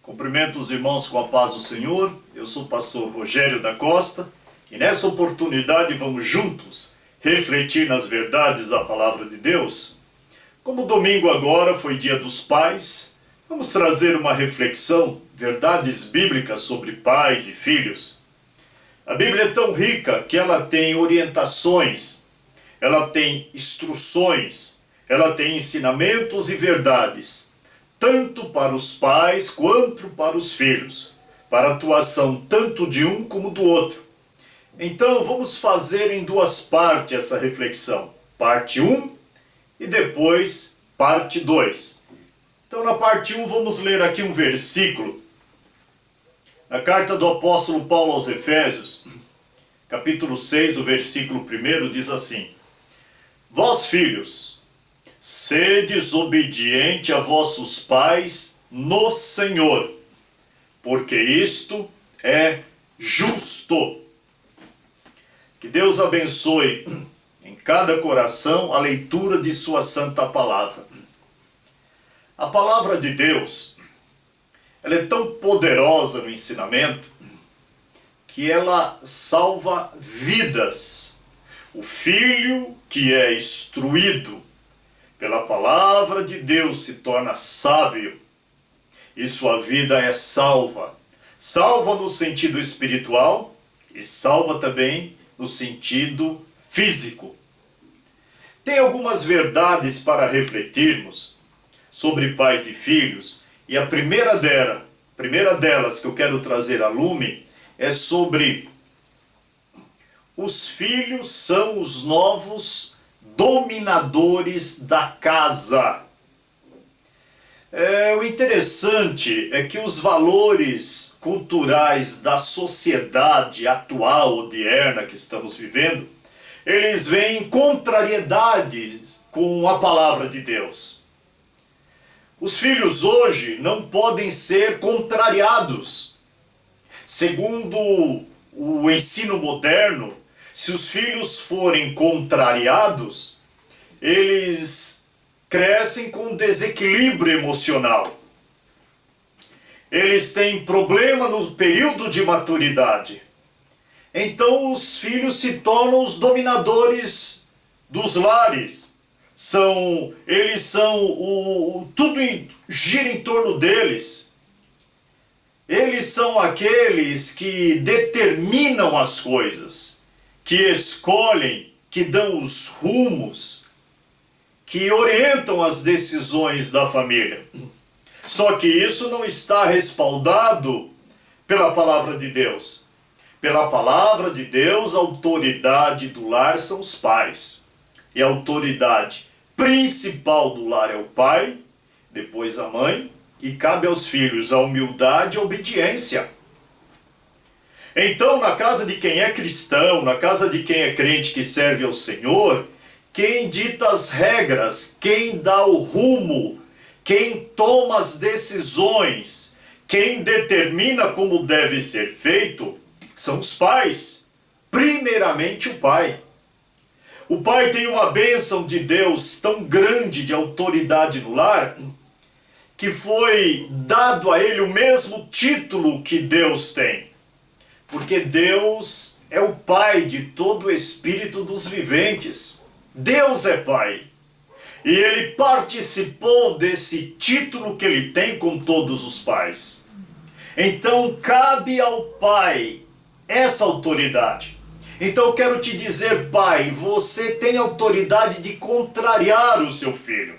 Cumprimento os irmãos com a paz do Senhor. Eu sou o pastor Rogério da Costa e nessa oportunidade vamos juntos refletir nas verdades da Palavra de Deus. Como domingo agora foi dia dos pais, vamos trazer uma reflexão, verdades bíblicas sobre pais e filhos. A Bíblia é tão rica que ela tem orientações, ela tem instruções, ela tem ensinamentos e verdades, tanto para os pais quanto para os filhos, para a atuação tanto de um como do outro. Então vamos fazer em duas partes essa reflexão, parte 1 e depois parte 2. Então na parte 1 vamos ler aqui um versículo, na carta do apóstolo Paulo aos Efésios, capítulo 6, o versículo 1 diz assim: Vós filhos, sedes obediente a vossos pais no Senhor, porque isto é justo. Que Deus abençoe em cada coração a leitura de sua santa palavra. A palavra de Deus, ela é tão poderosa no ensinamento que ela salva vidas. O filho que é instruído pela palavra de Deus se torna sábio e sua vida é salva. Salva no sentido espiritual e salva também no sentido físico. Tem algumas verdades para refletirmos sobre pais e filhos, e a primeira delas que eu quero trazer a lume é sobre os filhos são os novos dominadores da casa. O interessante é que os valores culturais da sociedade atual, moderna que estamos vivendo, eles vêm em contrariedade com a palavra de Deus. Os filhos hoje não podem ser contrariados. Segundo o ensino moderno, se os filhos forem contrariados, eles crescem com desequilíbrio emocional. Eles têm problema no período de maturidade. Então os filhos se tornam os dominadores dos lares. Tudo gira em torno deles. Eles são aqueles que determinam as coisas, que escolhem, que dão os rumos, que orientam as decisões da família. Só que isso não está respaldado pela palavra de Deus. Pela palavra de Deus, a autoridade do lar são os pais. E a autoridade principal do lar é o pai, depois a mãe, e cabe aos filhos a humildade e a obediência. Então, na casa de quem é cristão, na casa de quem é crente que serve ao Senhor, quem dita as regras, quem dá o rumo, quem toma as decisões, quem determina como deve ser feito, são os pais. Primeiramente o pai. O pai tem uma bênção de Deus tão grande de autoridade no lar, que foi dado a ele o mesmo título que Deus tem. Porque Deus é o Pai de todo o espírito dos viventes. Deus é Pai. E Ele participou desse título que Ele tem com todos os pais. Então cabe ao Pai essa autoridade. Então eu quero te dizer, pai, você tem autoridade de contrariar o seu filho.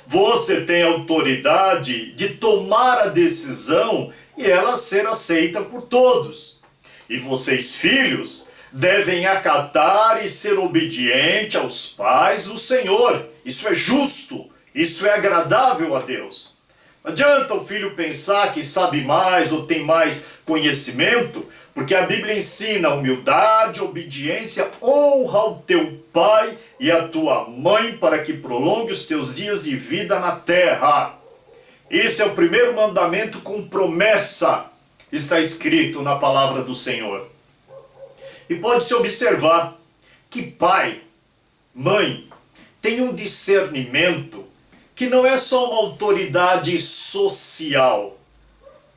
Você tem autoridade de tomar a decisão e ela ser aceita por todos. E vocês, filhos, devem acatar e ser obedientes aos pais do Senhor. Isso é justo, isso é agradável a Deus. Não adianta o filho pensar que sabe mais ou tem mais conhecimento, porque a Bíblia ensina humildade, obediência, honra ao teu pai e à tua mãe para que prolongue os teus dias de vida na terra. Esse é o primeiro mandamento com promessa, está escrito na palavra do Senhor. E pode-se observar que pai, mãe, tem um discernimento que não é só uma autoridade social,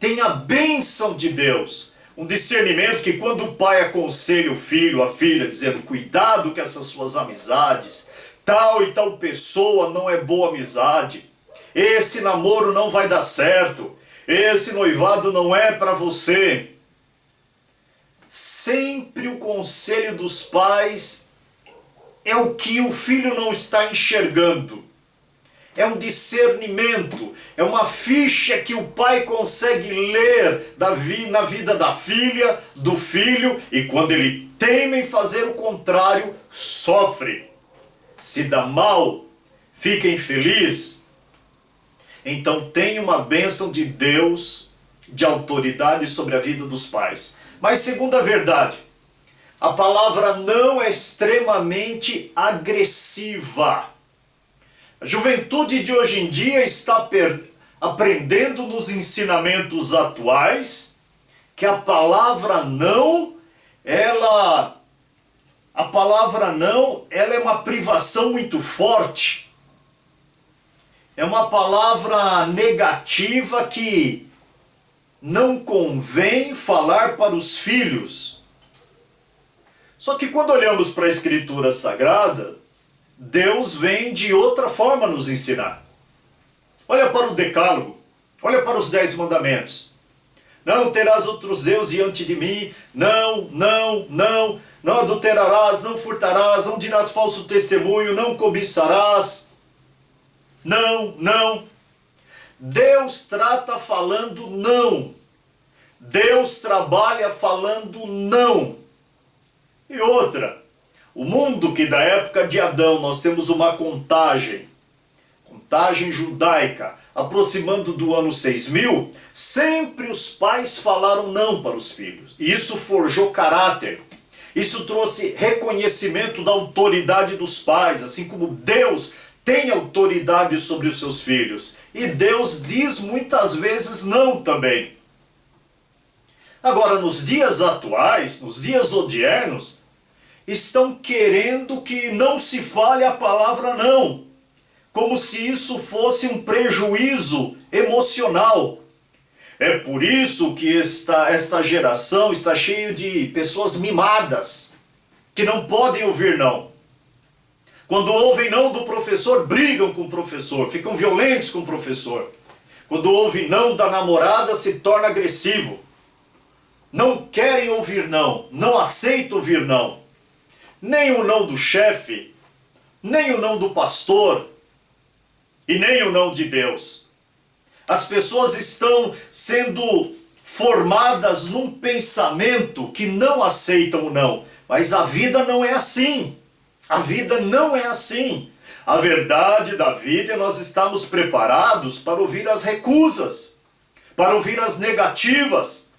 tem a bênção de Deus. Um discernimento que quando o pai aconselha o filho, a filha, dizendo, cuidado com essas suas amizades, tal e tal pessoa não é boa amizade, esse namoro não vai dar certo, esse noivado não é para você. Sempre o conselho dos pais é o que o filho não está enxergando. É um discernimento, é uma ficha que o pai consegue ler na vida da filha, do filho, e quando ele teima em fazer o contrário, sofre. Se dá mal, fica infeliz. Então tem uma bênção de Deus, de autoridade sobre a vida dos pais. Mas segunda verdade, a palavra não é extremamente agressiva. A juventude de hoje em dia está aprendendo nos ensinamentos atuais que a palavra não, ela é uma privação muito forte. É uma palavra negativa que não convém falar para os filhos. Só que quando olhamos para a Escritura Sagrada, Deus vem de outra forma nos ensinar. Olha para o Decálogo, olha para os 10 mandamentos. Não terás outros deuses diante de mim, não adulterarás, não furtarás, não dirás falso testemunho, não cobiçarás. Não. Deus trata falando não. Deus trabalha falando não. E outra, o mundo que da época de Adão nós temos uma contagem judaica, aproximando do ano 6000, sempre os pais falaram não para os filhos. E isso forjou caráter. Isso trouxe reconhecimento da autoridade dos pais, assim como Deus tem autoridade sobre os seus filhos. E Deus diz muitas vezes não também. Agora, nos dias atuais, nos dias odiernos, estão querendo que não se fale a palavra não, como se isso fosse um prejuízo emocional. É por isso que esta geração está cheia de pessoas mimadas, que não podem ouvir não. Quando ouvem não do professor, brigam com o professor, ficam violentos com o professor. Quando ouvem não da namorada, se torna agressivo. Não querem ouvir não aceitam ouvir não. Nem o não do chefe, nem o não do pastor, e nem o não de Deus. As pessoas estão sendo formadas num pensamento que não aceitam o não. Mas a vida não é assim. A vida não é assim. A verdade da vida é nós estamos preparados para ouvir as recusas, para ouvir as negativas,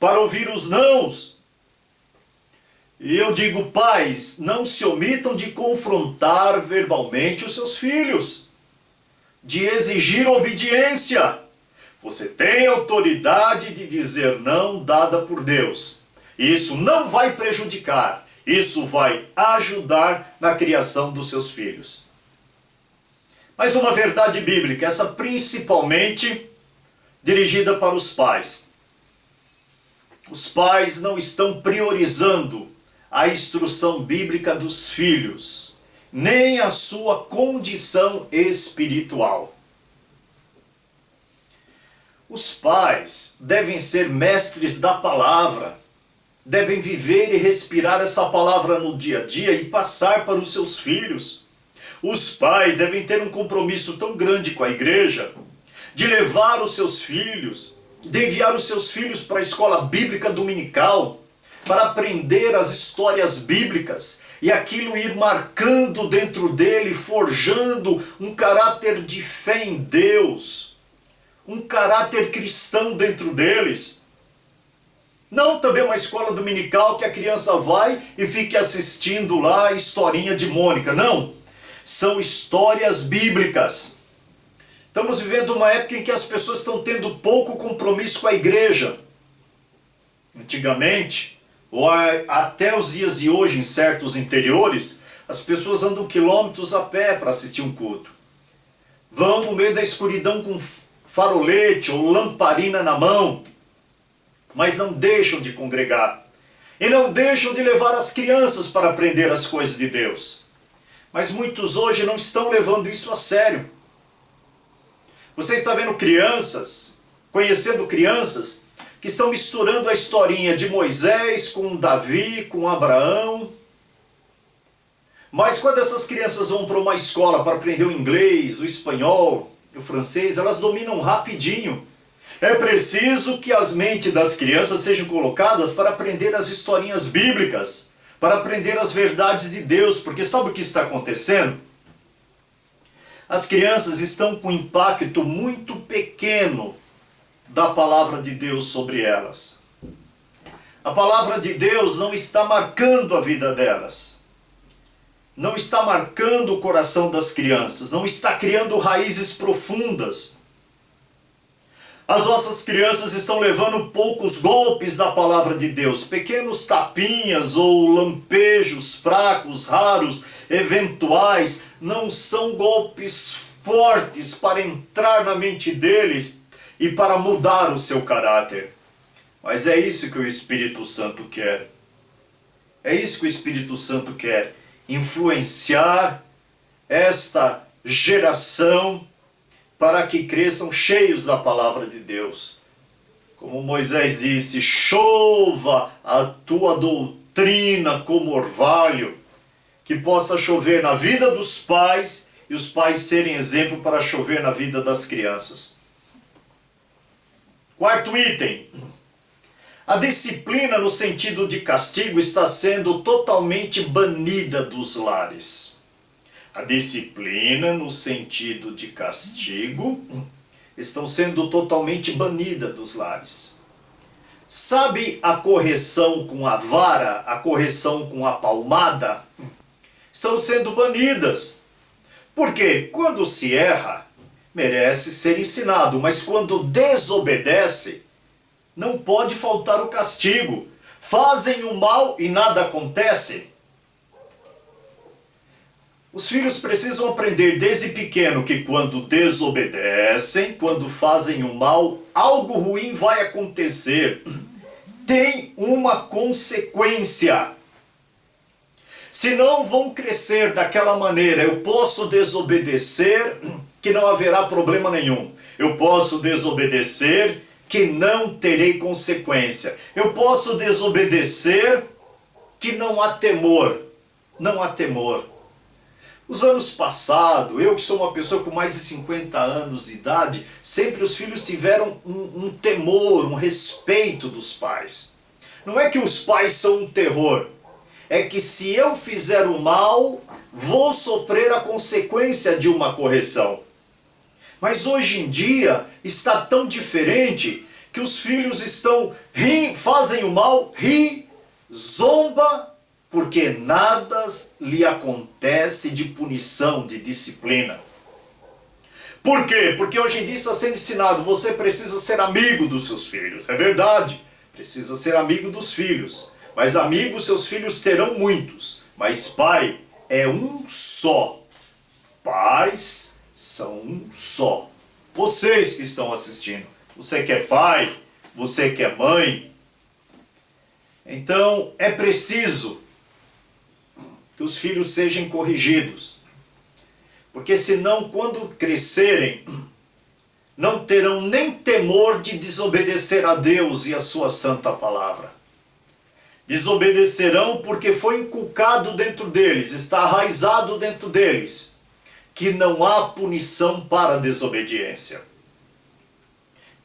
para ouvir os nãos. E eu digo, pais, não se omitam de confrontar verbalmente os seus filhos, de exigir obediência. Você tem autoridade de dizer não dada por Deus. Isso não vai prejudicar, isso vai ajudar na criação dos seus filhos. Mas uma verdade bíblica, essa principalmente dirigida para os pais. Os pais não estão priorizando a instrução bíblica dos filhos, nem a sua condição espiritual. Os pais devem ser mestres da palavra, devem viver e respirar essa palavra no dia a dia e passar para os seus filhos. Os pais devem ter um compromisso tão grande com a igreja, de levar os seus filhos, de enviar os seus filhos para a escola bíblica dominical, para aprender as histórias bíblicas, e aquilo ir marcando dentro dele, forjando um caráter de fé em Deus, um caráter cristão dentro deles. Não também uma escola dominical que a criança vai e fique assistindo lá a historinha de Mônica, não. São histórias bíblicas. Estamos vivendo uma época em que as pessoas estão tendo pouco compromisso com a igreja. Antigamente, ou até os dias de hoje, em certos interiores, as pessoas andam quilômetros a pé para assistir um culto. Vão no meio da escuridão com farolete ou lamparina na mão, mas não deixam de congregar. E não deixam de levar as crianças para aprender as coisas de Deus. Mas muitos hoje não estão levando isso a sério. Você está vendo crianças, conhecendo crianças, que estão misturando a historinha de Moisés com Davi, com Abraão. Mas quando essas crianças vão para uma escola para aprender o inglês, o espanhol, o francês, elas dominam rapidinho. É preciso que as mentes das crianças sejam colocadas para aprender as historinhas bíblicas, para aprender as verdades de Deus, porque sabe o que está acontecendo? As crianças estão com um impacto muito pequeno da palavra de Deus sobre elas. A palavra de Deus não está marcando a vida delas. Não está marcando o coração das crianças, não está criando raízes profundas. As nossas crianças estão levando poucos golpes da palavra de Deus, pequenos tapinhas ou lampejos fracos, raros, eventuais, não são golpes fortes para entrar na mente deles e para mudar o seu caráter. Mas é isso que o Espírito Santo quer. É isso que o Espírito Santo quer. Influenciar esta geração para que cresçam cheios da palavra de Deus. Como Moisés disse, chova a tua doutrina como orvalho, que possa chover na vida dos pais e os pais serem exemplo para chover na vida das crianças. Quarto item. A disciplina no sentido de castigo está sendo totalmente banida dos lares. A disciplina no sentido de castigo estão sendo totalmente banida dos lares. Sabe a correção com a vara, a correção com a palmada? Estão sendo banidas. Porque quando se erra, merece ser ensinado, mas quando desobedece, não pode faltar o castigo. Fazem o mal e nada acontece. Os filhos precisam aprender desde pequeno que quando desobedecem, quando fazem o mal, algo ruim vai acontecer. Tem uma consequência. Senão vão crescer daquela maneira. Eu posso desobedecer, que não haverá problema nenhum. Eu posso desobedecer, que não terei consequência. Eu posso desobedecer, que não há temor. Não há temor. Os anos passados, eu que sou uma pessoa com mais de 50 anos de idade, sempre os filhos tiveram um temor, um respeito dos pais. Não é que os pais são um terror. É que se eu fizer o mal, vou sofrer a consequência de uma correção. Mas hoje em dia está tão diferente que os filhos fazem o mal, zomba, porque nada lhe acontece de punição, de disciplina. Por quê? Porque hoje em dia está sendo ensinado, você precisa ser amigo dos seus filhos. É verdade, precisa ser amigo dos filhos. Mas amigos seus filhos terão muitos. Mas pai é um só. Pais são um só. Vocês que estão assistindo, você que é pai, você que é mãe. Então é preciso que os filhos sejam corrigidos. Porque senão, quando crescerem, não terão nem temor de desobedecer a Deus e a sua santa palavra. Desobedecerão porque foi inculcado dentro deles, está arraizado dentro deles, que não há punição para a desobediência.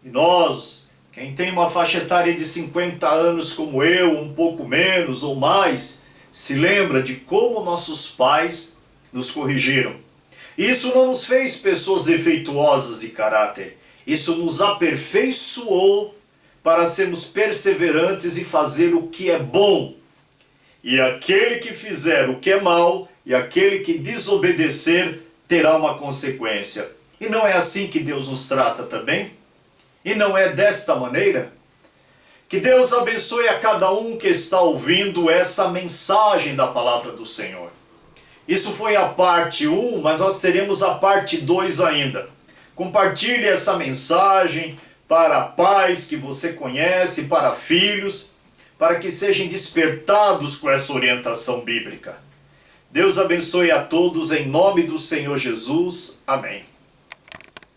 E nós, quem tem uma faixa etária de 50 anos como eu, um pouco menos ou mais, se lembra de como nossos pais nos corrigiram. Isso não nos fez pessoas defeituosas de caráter. Isso nos aperfeiçoou para sermos perseverantes e fazer o que é bom. E aquele que fizer o que é mal e aquele que desobedecer terá uma consequência. E não é assim que Deus nos trata também? E não é desta maneira? Que Deus abençoe a cada um que está ouvindo essa mensagem da palavra do Senhor. Isso foi a parte 1, mas nós teremos a parte 2 ainda. Compartilhe essa mensagem para pais que você conhece, para filhos, para que sejam despertados com essa orientação bíblica. Deus abençoe a todos em nome do Senhor Jesus. Amém.